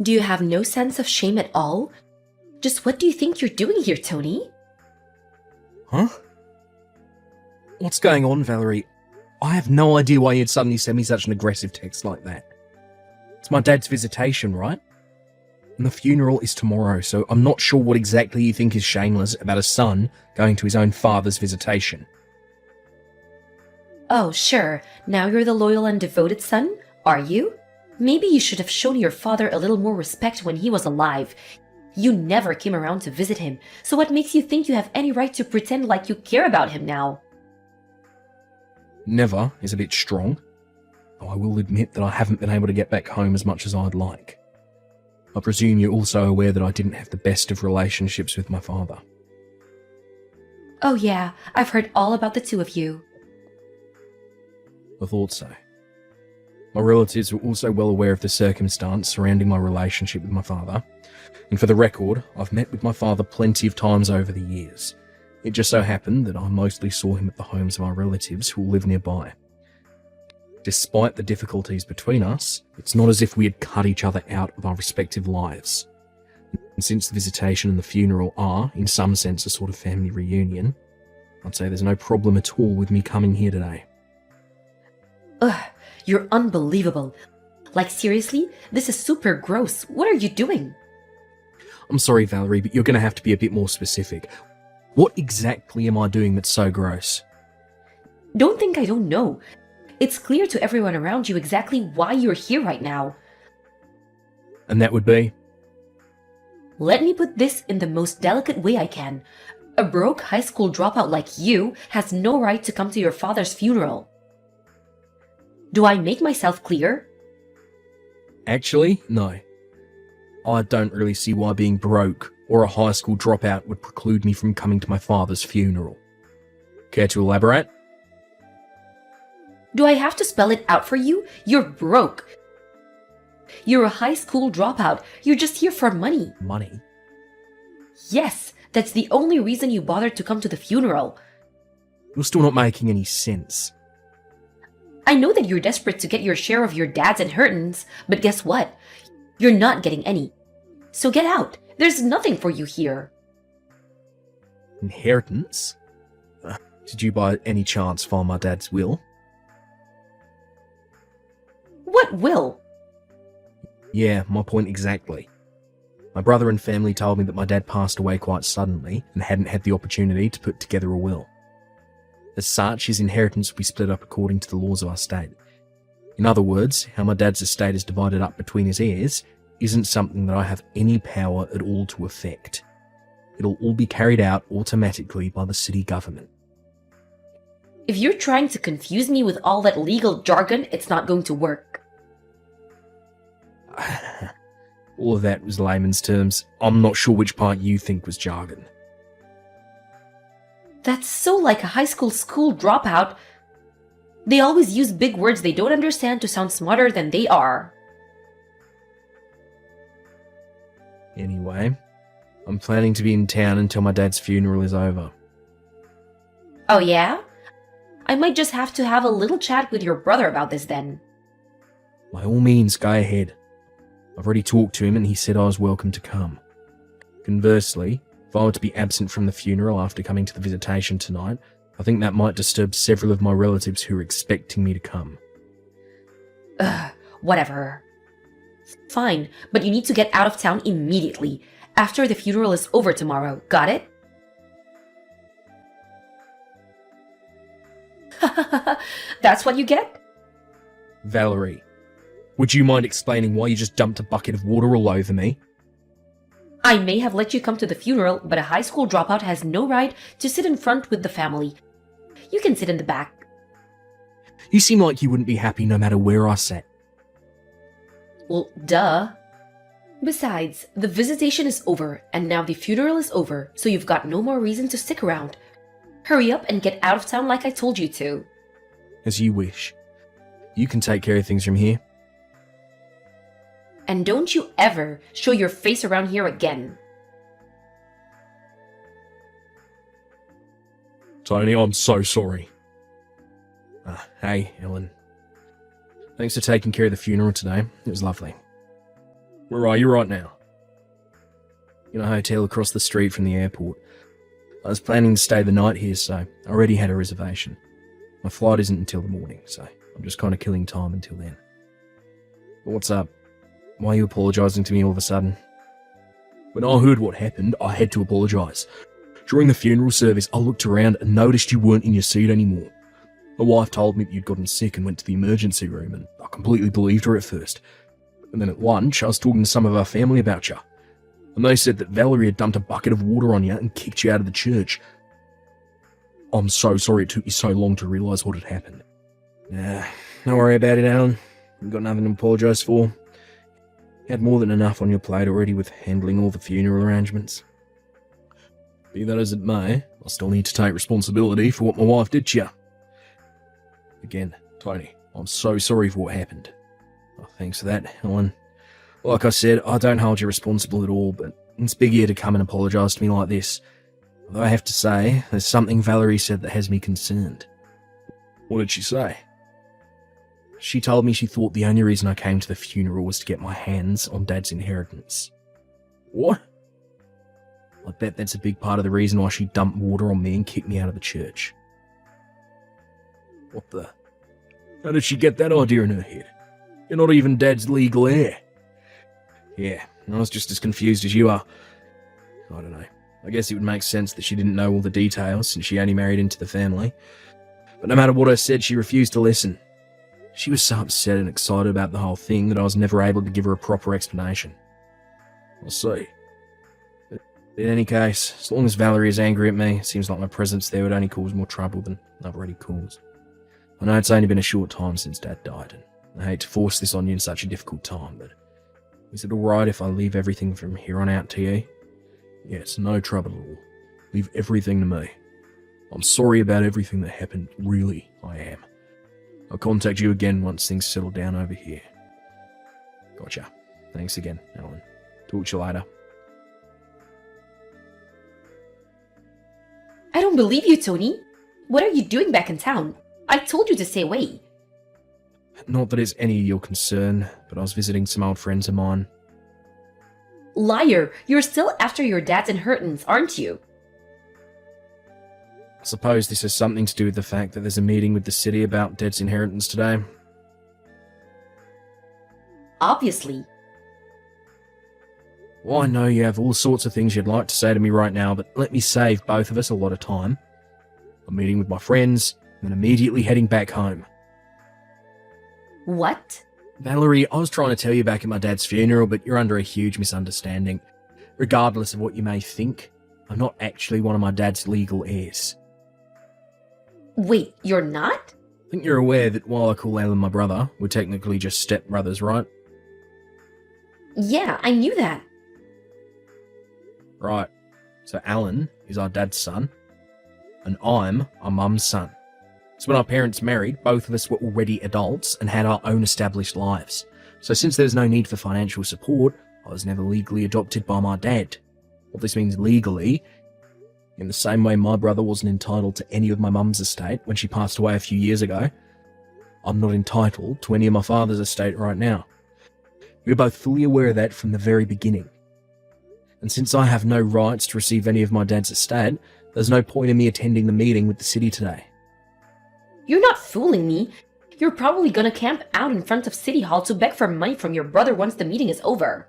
Do you have no sense of shame at all? Just what do you think you're doing here, Tony? Huh? What's going on, Valerie? I have no idea why you'd suddenly send me such an aggressive text like that. It's my dad's visitation, right? And the funeral is tomorrow, so I'm not sure what exactly you think is shameless about a son going to his own father's visitation. Oh, sure. Now you're the loyal and devoted son, are you? Maybe you should have shown your father a little more respect when he was alive. You never came around to visit him, so what makes you think you have any right to pretend like you care about him now? Never is a bit strong, though I will admit that I haven't been able to get back home as much as I'd like. I presume you're also aware that I didn't have the best of relationships with my father. Oh yeah, I've heard all about the two of you. I thought so. My relatives were also well aware of the circumstance surrounding my relationship with my father, and for the record, I've met with my father plenty of times over the years. It just so happened that I mostly saw him at the homes of our relatives who live nearby. Despite the difficulties between us, it's not as if we had cut each other out of our respective lives. And since the visitation and the funeral are, in some sense, a sort of family reunion, I'd say there's no problem at all with me coming here today. Ugh, you're unbelievable. Like seriously, this is super gross. What are you doing? I'm sorry, Valerie, but you're going to have to be a bit more specific. What exactly am I doing that's so gross? Don't think I don't know. It's clear to everyone around you exactly why you're here right now. And that would be? Let me put this in the most delicate way I can. A broke high school dropout like you has no right to come to your father's funeral. Do I make myself clear? Actually, no. I don't really see why being broke or a high school dropout would preclude me from coming to my father's funeral. Care to elaborate? Do I have to spell it out for you? You're broke. You're a high school dropout. You're just here for money. Money? Yes, that's the only reason you bothered to come to the funeral. You're still not making any sense. I know that you're desperate to get your share of your dad's inheritance, but guess what? You're not getting any. So get out. There's nothing for you here. Inheritance? Did you by any chance find my dad's will? What will? Yeah, my point exactly. My brother and family told me that my dad passed away quite suddenly and hadn't had the opportunity to put together a will. As such, his inheritance will be split up according to the laws of our state. In other words, how my dad's estate is divided up between his heirs isn't something that I have any power at all to affect. It'll all be carried out automatically by the city government. If you're trying to confuse me with all that legal jargon, it's not going to work. All of that was layman's terms. I'm not sure which part you think was jargon. That's so like a high school dropout. They always use big words they don't understand to sound smarter than they are. Anyway, I'm planning to be in town until my dad's funeral is over. Oh yeah? I might just have to have a little chat with your brother about this then. By all means, go ahead. I've already talked to him and he said I was welcome to come. Conversely, if I were to be absent from the funeral after coming to the visitation tonight, I think that might disturb several of my relatives who are expecting me to come. Whatever. Fine, but you need to get out of town immediately, after the funeral is over tomorrow, got it? That's what you get? Valerie, would you mind explaining why you just dumped a bucket of water all over me? I may have let you come to the funeral, but a high school dropout has no right to sit in front with the family. You can sit in the back. You seem like you wouldn't be happy no matter where I sat. Well, duh. Besides, the visitation is over, and now the funeral is over, so you've got no more reason to stick around. Hurry up and get out of town like I told you to. As you wish. You can take care of things from here. And don't you ever show your face around here again. Tony, I'm so sorry. Hey, Ellen. Thanks for taking care of the funeral today. It was lovely. Where are you right now? In a hotel across the street from the airport. I was planning to stay the night here, so I already had a reservation. My flight isn't until the morning, so I'm just kind of killing time until then. But what's up? Why are you apologising to me all of a sudden? When I heard what happened, I had to apologise. During the funeral service, I looked around and noticed you weren't in your seat anymore. My wife told me that you'd gotten sick and went to the emergency room, and I completely believed her at first. And then at lunch, I was talking to some of our family about you. And they said that Valerie had dumped a bucket of water on you and kicked you out of the church. I'm so sorry it took you so long to realise what had happened. Nah, don't worry about it, Alan. You've got nothing to apologise for. You had more than enough on your plate already with handling all the funeral arrangements. Be that as it may, I still need to take responsibility for what my wife did to you. Again, Tony, I'm so sorry for what happened. Oh, thanks for that, Helen. Like I said, I don't hold you responsible at all, but it's big of you to come and apologise to me like this. Although I have to say, there's something Valerie said that has me concerned. What did she say? She told me she thought the only reason I came to the funeral was to get my hands on Dad's inheritance. What? I bet that's a big part of the reason why she dumped water on me and kicked me out of the church. What the? How did she get that idea in her head? You're not even Dad's legal heir. Yeah, I was just as confused as you are. I don't know. I guess it would make sense that she didn't know all the details since she only married into the family. But no matter what I said, she refused to listen. She was so upset and excited about the whole thing that I was never able to give her a proper explanation. I'll see. But in any case, as long as Valerie is angry at me, it seems like my presence there would only cause more trouble than I've already caused. I know it's only been a short time since Dad died, and I hate to force this on you in such a difficult time, but is it alright if I leave everything from here on out to you? Yeah, it's no trouble at all. Leave everything to me. I'm sorry about everything that happened, really, I am. I'll contact you again once things settle down over here. Gotcha. Thanks again, Alan. Talk to you later. I don't believe you, Tony. What are you doing back in town? I told you to stay away. Not that it's any of your concern, but I was visiting some old friends of mine. Liar! You're still after your dad's inheritance, aren't you? I suppose this has something to do with the fact that there's a meeting with the city about Dad's inheritance today. Obviously. Well, I know you have all sorts of things you'd like to say to me right now, but let me save both of us a lot of time. I'm meeting with my friends, and then immediately heading back home. What? Valerie, I was trying to tell you back at my dad's funeral, but you're under a huge misunderstanding. Regardless of what you may think, I'm not actually one of my dad's legal heirs. Wait, you're not? I think you're aware that while I call Alan my brother, we're technically just stepbrothers, right? Yeah, I knew that. Right. So Alan is our dad's son, and I'm our mum's son. So when our parents married, both of us were already adults and had our own established lives. So since there's no need for financial support, I was never legally adopted by my dad. What this means legally, in the same way my brother wasn't entitled to any of my mum's estate when she passed away a few years ago, I'm not entitled to any of my father's estate right now. We were both fully aware of that from the very beginning. And since I have no rights to receive any of my dad's estate, there's no point in me attending the meeting with the city today. You're not fooling me. You're probably gonna camp out in front of City Hall to beg for money from your brother once the meeting is over.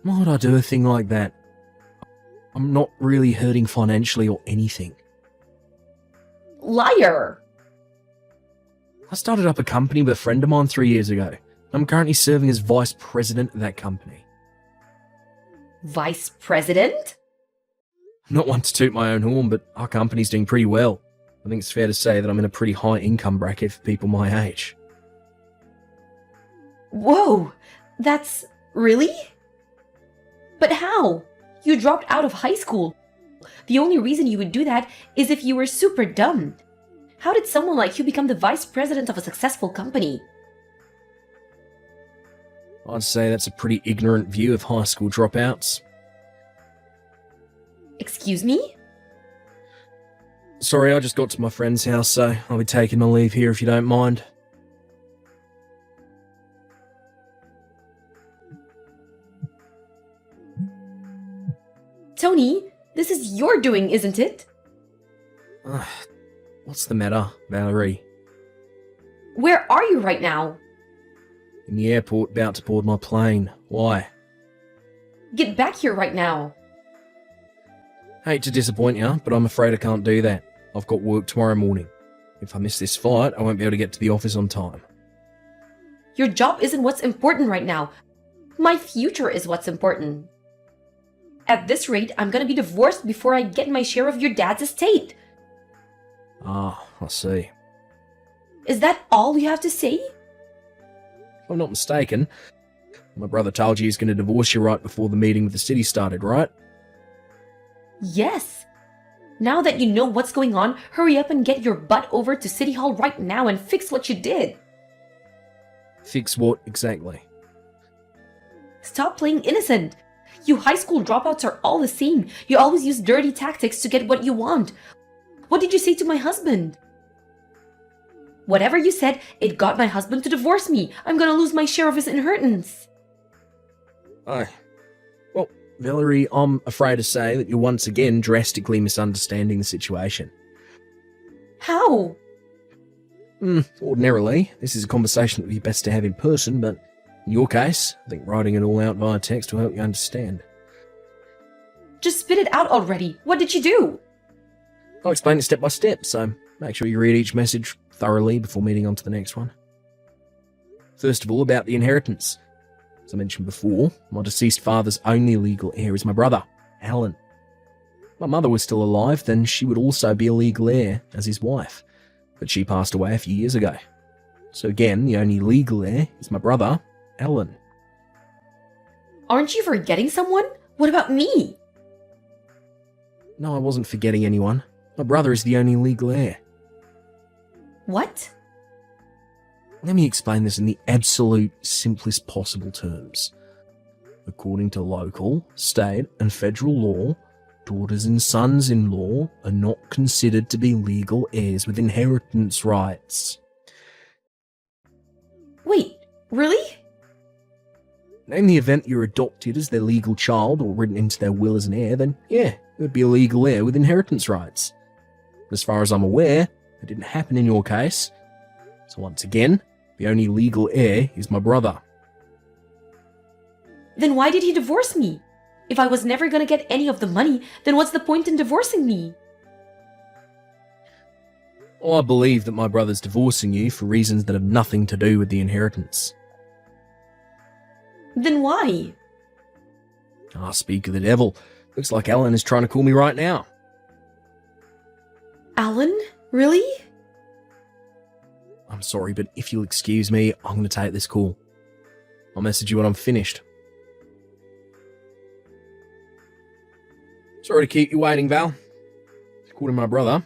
Why would I do a thing like that? I'm not really hurting financially or anything. Liar! I started up a company with a friend of mine 3 years ago. I'm currently serving as vice president of that company. Vice president? I'm not one to toot my own horn, but our company's doing pretty well. I think it's fair to say that I'm in a pretty high income bracket for people my age. Whoa! That's... really? But how? You dropped out of high school. The only reason you would do that is if you were super dumb. How did someone like you become the vice president of a successful company? I'd say that's a pretty ignorant view of high school dropouts. Excuse me? Sorry, I just got to my friend's house, so I'll be taking my leave here if you don't mind. Tony, this is your doing, isn't it? What's the matter, Valerie? Where are you right now? In the airport, about to board my plane. Why? Get back here right now. Hate to disappoint you, but I'm afraid I can't do that. I've got work tomorrow morning. If I miss this flight, I won't be able to get to the office on time. Your job isn't what's important right now. My future is what's important. At this rate, I'm gonna be divorced before I get my share of your dad's estate. Ah, I see. Is that all you have to say? If I'm not mistaken, my brother told you he's going to divorce you right before the meeting with the city started, right? Yes. Now that you know what's going on, hurry up and get your butt over to City Hall right now and fix what you did. Fix what exactly? Stop playing innocent. You high school dropouts are all the same. You always use dirty tactics to get what you want. What did you say to my husband? Whatever you said, it got my husband to divorce me. I'm gonna lose my share of his inheritance. Well, Valerie, I'm afraid to say that you're once again drastically misunderstanding the situation. How? Ordinarily, this is a conversation that would be best to have in person, but in your case, I think writing it all out via text will help you understand. Just spit it out already. What did you do? I'll explain it step by step, so make sure you read each message thoroughly before moving on to the next one. First of all, about the inheritance. As I mentioned before, my deceased father's only legal heir is my brother, Alan. If my mother was still alive, then she would also be a legal heir as his wife, but she passed away a few years ago. So again, the only legal heir is my brother, Alan. Aren't you forgetting someone? What about me? No, I wasn't forgetting anyone. My brother is the only legal heir. What? Let me explain this in the absolute simplest possible terms. According to local, state, and federal law, daughters and sons-in-law are not considered to be legal heirs with inheritance rights. Wait, really? In the event you're adopted as their legal child or written into their will as an heir, then yeah, it would be a legal heir with inheritance rights. As far as I'm aware, it didn't happen in your case. So once again, the only legal heir is my brother. Then why did he divorce me? If I was never gonna get any of the money, then what's the point in divorcing me? I believe that my brother's divorcing you for reasons that have nothing to do with the inheritance. Then why? Ah, speak of the devil. Looks like Alan is trying to call me right now. Alan? Really? I'm sorry, but if you'll excuse me, I'm going to take this call. I'll message you when I'm finished. Sorry to keep you waiting, Val. According to my brother,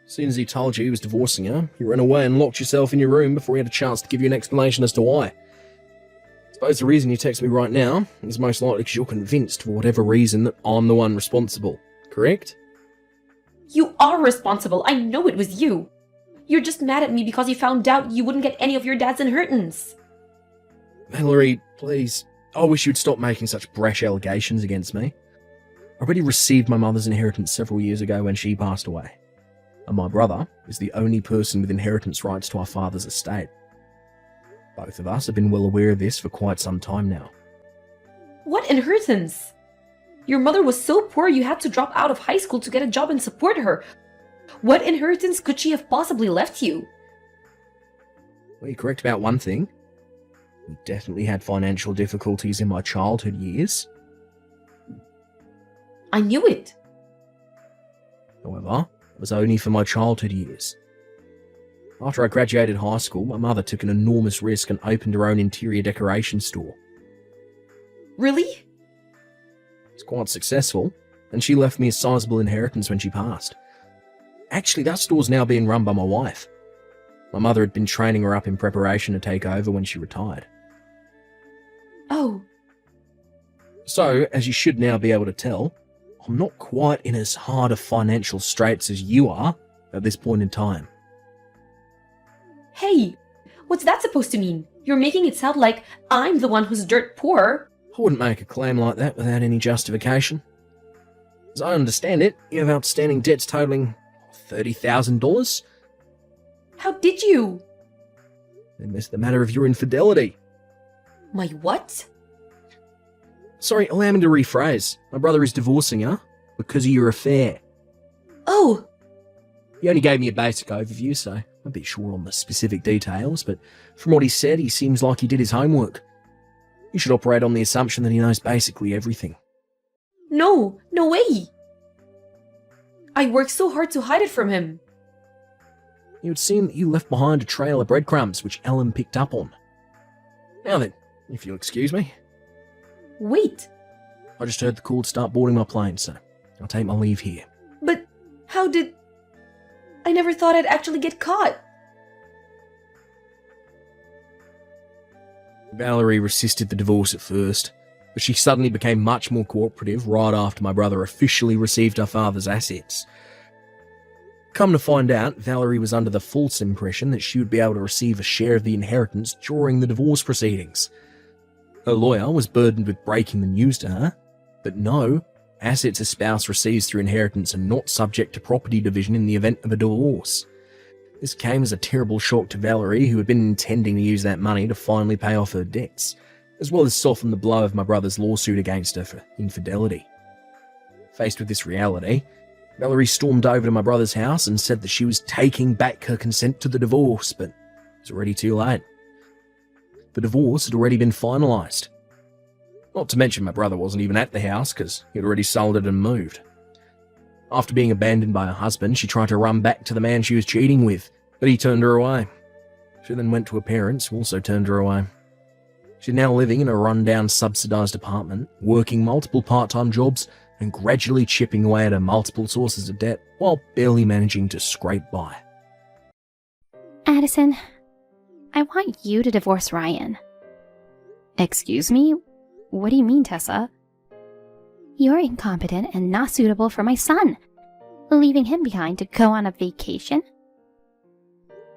as soon as he told you he was divorcing you, you ran away and locked yourself in your room before he had a chance to give you an explanation as to why. I suppose the reason you text me right now is most likely because you're convinced, for whatever reason, that I'm the one responsible. Correct? You are responsible. I know it was you. You're just mad at me because you found out you wouldn't get any of your dad's inheritance. Valerie, please. I wish you'd stop making such brash allegations against me. I already received my mother's inheritance several years ago when she passed away. And my brother is the only person with inheritance rights to our father's estate. Both of us have been well aware of this for quite some time now. What inheritance? Your mother was so poor you had to drop out of high school to get a job and support her. What inheritance could she have possibly left you? Well, you're correct about one thing. We definitely had financial difficulties in my childhood years. I knew it. However, it was only for my childhood years. After I graduated high school, my mother took an enormous risk and opened her own interior decoration store. Really? It's quite successful, and she left me a sizable inheritance when she passed. Actually, that store's now being run by my wife. My mother had been training her up in preparation to take over when she retired. Oh. So, as you should now be able to tell, I'm not quite in as hard of financial straits as you are at this point in time. Hey, what's that supposed to mean? You're making it sound like I'm the one who's dirt poor. I wouldn't make a claim like that without any justification. As I understand it, you have outstanding debts totaling $30,000. How did you? Then there's the matter of your infidelity. My what? Sorry, allow me to rephrase. My brother is divorcing her because of your affair. Oh, He only gave me a basic overview, so I'm a bit short on the specific details, but from what he said, he seems like he did his homework. You should operate on the assumption that he knows basically everything. no way. I worked so hard to hide it from him. It would seem that you left behind a trail of breadcrumbs which Ellen picked up on. Now then, if you'll excuse me, Wait, I just heard the call to start boarding my plane, so I'll take my leave here. but how did... I never thought I'd actually get caught. Valerie resisted the divorce at first, but she suddenly became much more cooperative right after my brother officially received her father's assets. Come to find out, Valerie was under the false impression that she would be able to receive a share of the inheritance during the divorce proceedings. Her lawyer was burdened with breaking the news to her, but no, assets a spouse receives through inheritance are not subject to property division in the event of a divorce. This came as a terrible shock to Valerie, who had been intending to use that money to finally pay off her debts, as well as soften the blow of my brother's lawsuit against her for infidelity. Faced with this reality, Valerie stormed over to my brother's house and said that she was taking back her consent to the divorce, but it was already too late. The divorce had already been finalised. Not to mention my brother wasn't even at the house because he'd already sold it and moved. After being abandoned by her husband, she tried to run back to the man she was cheating with, but he turned her away. She then went to her parents, who also turned her away. She's now living in a run-down subsidised apartment, working multiple part-time jobs and gradually chipping away at her multiple sources of debt while barely managing to scrape by. Addison, I want you to divorce Ryan. Excuse me? What do you mean, Tessa? You're incompetent and not suitable for my son. Leaving him behind to go on a vacation?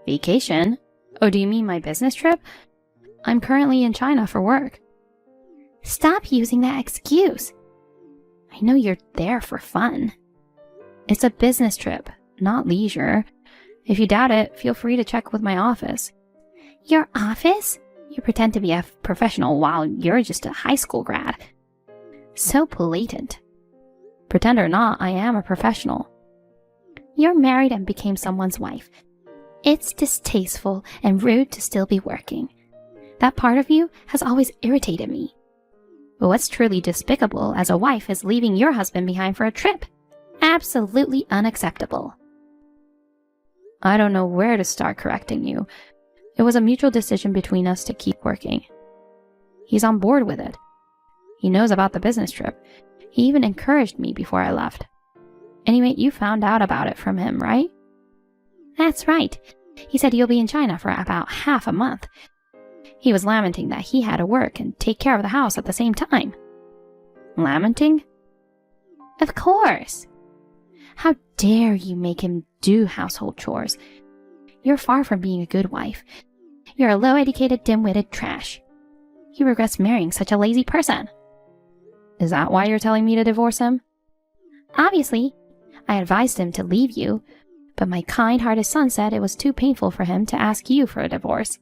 Vacation? Oh, do you mean my business trip? I'm currently in China for work. Stop using that excuse. I know you're there for fun. It's a business trip, not leisure. If you doubt it, feel free to check with my office. Your office? You pretend to be a professional while you're just a high school grad. So blatant. Pretend or not, I am a professional. You're married and became someone's wife. It's distasteful and rude to still be working. That part of you has always irritated me. But what's truly despicable as a wife is leaving your husband behind for a trip. Absolutely unacceptable. I don't know where to start correcting you. It was a mutual decision between us to keep working. He's on board with it. He knows about the business trip. He even encouraged me before I left. Anyway, you found out about it from him, right? That's right. He said you'll be in China for about half a month. He was lamenting that he had to work and take care of the house at the same time. Lamenting? Of course. How dare you make him do household chores? You're far from being a good wife. You're a low-educated, dim-witted trash. He regrets marrying such a lazy person. Is that why you're telling me to divorce him? Obviously. I advised him to leave you, but my kind-hearted son said it was too painful for him to ask you for a divorce.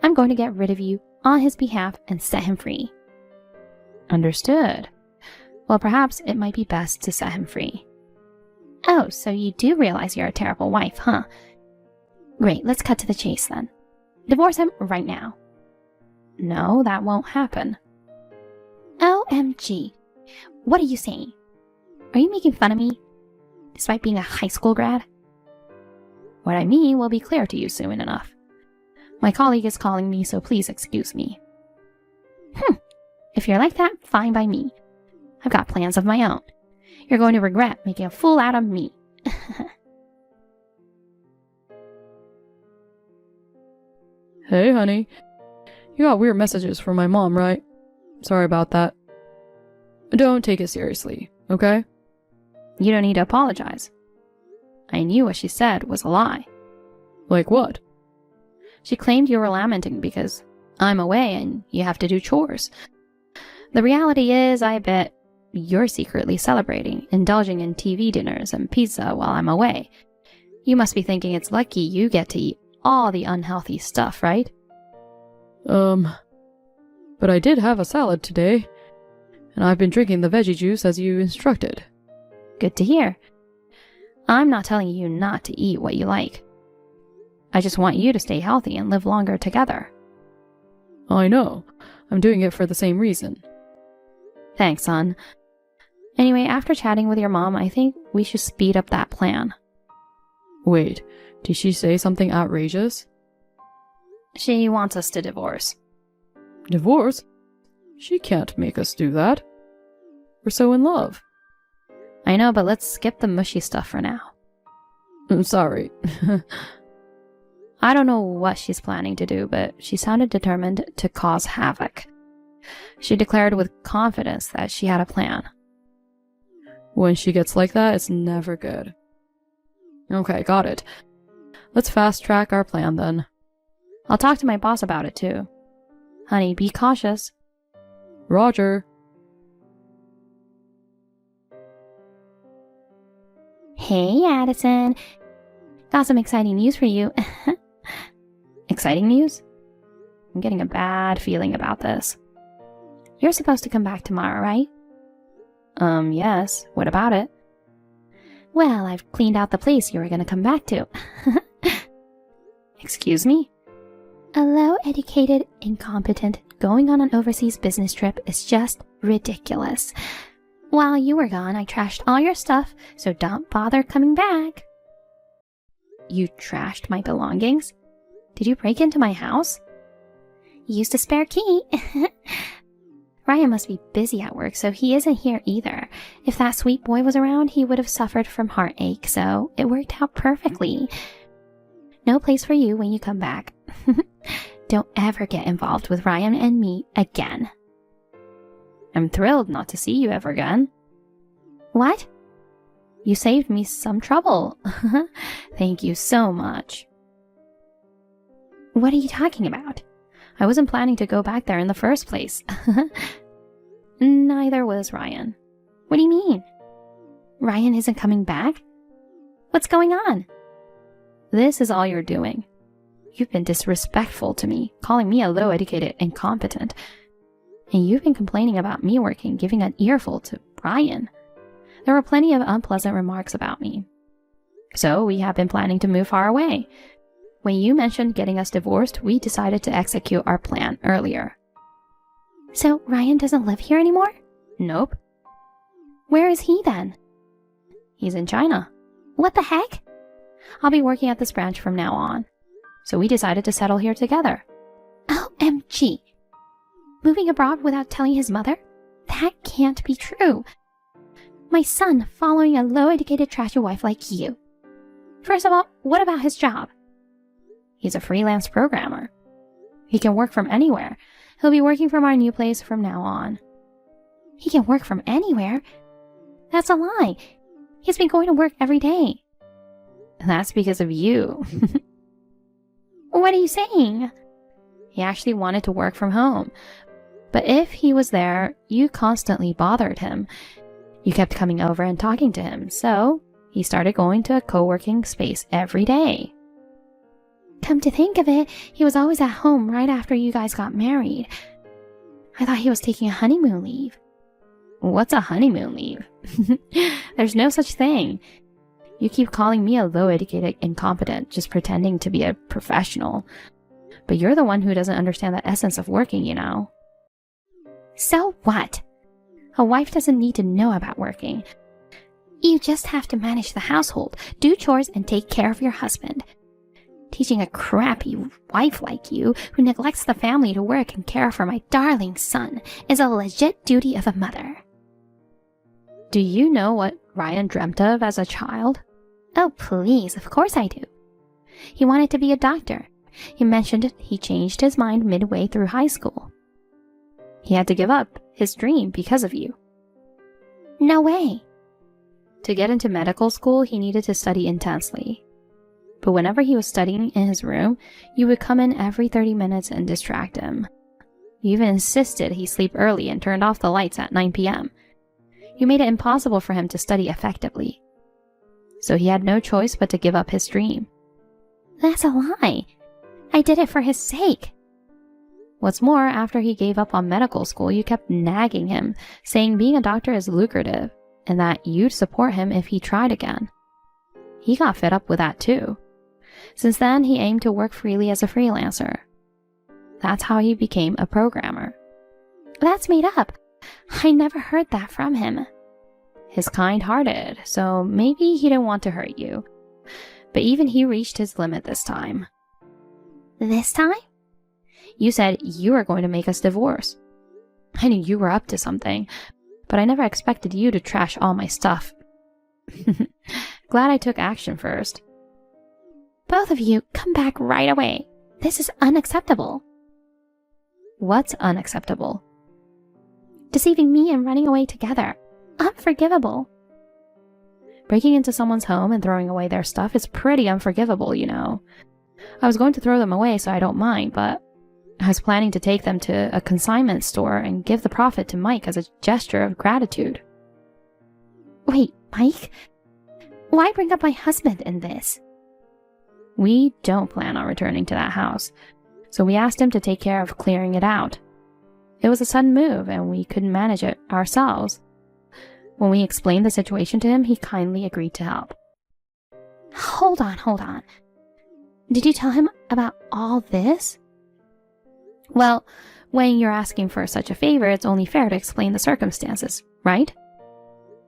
I'm going to get rid of you on his behalf and set him free. Understood. Well, perhaps it might be best to set him free. Oh, so you do realize you're a terrible wife, huh? Great, let's cut to the chase then. Divorce him right now. No, that won't happen. OMG. What are you saying? Are you making fun of me? Despite being a high school grad? What I mean will be clear to you soon enough. My colleague is calling me, so please excuse me. If you're like that, fine by me. I've got plans of my own. You're going to regret making a fool out of me. Hey, honey. You got weird messages from my mom, right? Sorry about that. Don't take it seriously, okay? You don't need to apologize. I knew what she said was a lie. Like what? She claimed you were lamenting because I'm away and you have to do chores. The reality is, I bet you're secretly celebrating, indulging in TV dinners and pizza while I'm away. You must be thinking it's lucky you get to eat all the unhealthy stuff, right? But I did have a salad today, and I've been drinking the veggie juice as you instructed. Good to hear. I'm not telling you not to eat what you like. I just want you to stay healthy and live longer together. I know. I'm doing it for the same reason. Thanks, son. Anyway, after chatting with your mom, I think we should speed up that plan. Wait, did she say something outrageous? She wants us to divorce. Divorce? She can't make us do that. We're so in love. I know, but let's skip the mushy stuff for now. I'm sorry. I don't know what she's planning to do, but she sounded determined to cause havoc. She declared with confidence that she had a plan. When she gets like that, it's never good. Okay, got it. Let's fast track our plan then. I'll talk to my boss about it too. Honey, be cautious. Roger. Hey, Addison. Got some exciting news for you. Exciting news? I'm getting a bad feeling about this. You're supposed to come back tomorrow, right? Yes. What about it? Well, I've cleaned out the place you were going to come back to. Excuse me? A low-educated, incompetent, going on an overseas business trip is just ridiculous. While you were gone, I trashed all your stuff, so don't bother coming back. You trashed my belongings? Did you break into my house? Used a spare key. Ryan must be busy at work, so he isn't here either. If that sweet boy was around, he would have suffered from heartache, so it worked out perfectly. No place for you when you come back. Don't ever get involved with Ryan and me again. I'm thrilled not to see you ever again. What? You saved me some trouble. Thank you so much. What are you talking about? I wasn't planning to go back there in the first place. Neither was Ryan. What do you mean? Ryan isn't coming back? What's going on? This is all you're doing. You've been disrespectful to me, calling me a low-educated incompetent. And you've been complaining about me working, giving an earful to Ryan. There were plenty of unpleasant remarks about me. So we have been planning to move far away. When you mentioned getting us divorced, we decided to execute our plan earlier. So Ryan doesn't live here anymore? Nope. Where is he then? He's in China. What the heck? I'll be working at this branch from now on. So we decided to settle here together. OMG. Moving abroad without telling his mother? That can't be true. My son following a low-educated trashy wife like you. First of all, what about his job? He's a freelance programmer. He can work from anywhere. He'll be working from our new place from now on. He can work from anywhere? That's a lie. He's been going to work every day. That's because of you. What are you saying? He actually wanted to work from home. But if he was there, you constantly bothered him. You kept coming over and talking to him, so he started going to a co-working space every day. Come to think of it, he was always at home right after you guys got married. I thought he was taking a honeymoon leave. What's a honeymoon leave? There's no such thing. You keep calling me a low-educated incompetent, just pretending to be a professional. But you're the one who doesn't understand the essence of working, you know. So what? A wife doesn't need to know about working. You just have to manage the household, do chores, and take care of your husband. Teaching a crappy wife like you, who neglects the family to work and care for my darling son, is a legit duty of a mother. Do you know what Ryan dreamt of as a child? Oh, please, of course I do. He wanted to be a doctor. He mentioned he changed his mind midway through high school. He had to give up his dream because of you. No way. To get into medical school, he needed to study intensely. But whenever he was studying in his room, you would come in every 30 minutes and distract him. You even insisted he sleep early and turned off the lights at 9 p.m. You made it impossible for him to study effectively. So he had no choice but to give up his dream. That's a lie. I did it for his sake. What's more, after he gave up on medical school, you kept nagging him, saying being a doctor is lucrative and that you'd support him if he tried again. He got fed up with that too. Since then, he aimed to work freely as a freelancer. That's how he became a programmer. That's made up. I never heard that from him. He's kind-hearted, so maybe he didn't want to hurt you. But even he reached his limit this time. This time? You said you were going to make us divorce. I knew you were up to something, but I never expected you to trash all my stuff. Glad I took action first. Both of you, come back right away. This is unacceptable. What's unacceptable? Deceiving me and running away together. Unforgivable. Breaking into someone's home and throwing away their stuff is pretty unforgivable, you know. I was going to throw them away, so I don't mind, but I was planning to take them to a consignment store and give the profit to Mike as a gesture of gratitude. Wait, Mike? Why bring up my husband in this? We don't plan on returning to that house, so we asked him to take care of clearing it out. It was a sudden move, and we couldn't manage it ourselves. When we explained the situation to him, he kindly agreed to help. Hold on. Did you tell him about all this? Well, when you're asking for such a favor, it's only fair to explain the circumstances, right?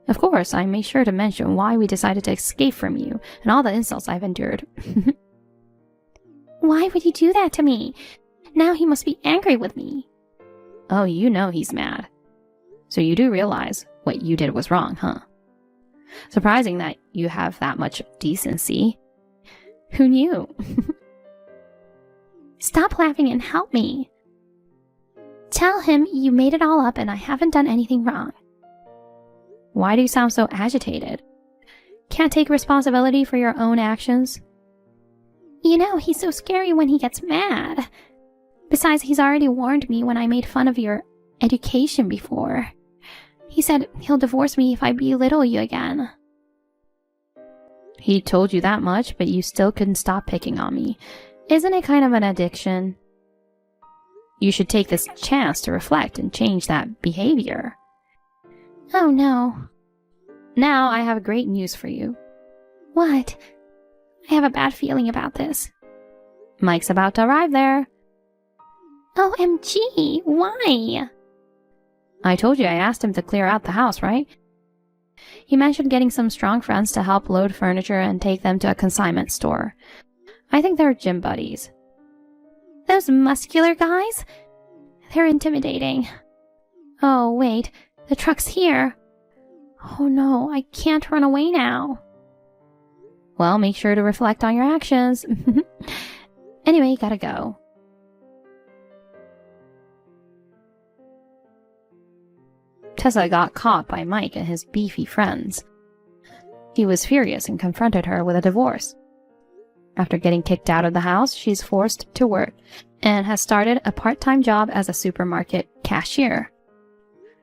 Of course, I made sure to mention why we decided to escape from you and all the insults I've endured. Why would you do that to me? Now he must be angry with me. Oh, you know he's mad. So you do realize what you did was wrong, huh? Surprising that you have that much decency. Who knew? Stop laughing and help me. Tell him you made it all up and I haven't done anything wrong. Why do you sound so agitated? Can't take responsibility for your own actions? You know, he's so scary when he gets mad. Besides, he's already warned me when I made fun of your education before. He said he'll divorce me if I belittle you again. He told you that much, but you still couldn't stop picking on me. Isn't it kind of an addiction? You should take this chance to reflect and change that behavior. Oh no. Now I have great news for you. What? I have a bad feeling about this. Mike's about to arrive there. OMG, why? I told you I asked him to clear out the house, right? He mentioned getting some strong friends to help load furniture and take them to a consignment store. I think they're gym buddies. Those muscular guys? They're intimidating. Oh, wait. The truck's here. Oh no, I can't run away now. Well, make sure to reflect on your actions. Anyway, gotta go. Tessa got caught by Mike and his beefy friends. He was furious and confronted her with a divorce. After getting kicked out of the house, she's forced to work and has started a part-time job as a supermarket cashier.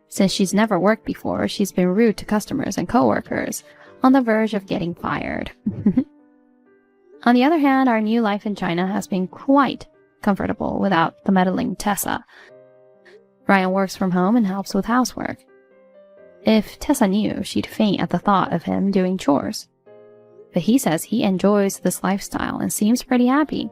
Since she's never worked before, she's been rude to customers and coworkers, on the verge of getting fired. On the other hand, our new life in China has been quite comfortable without the meddling Tessa. Ryan works from home and helps with housework. If Tessa knew, she'd faint at the thought of him doing chores. But he says he enjoys this lifestyle and seems pretty happy.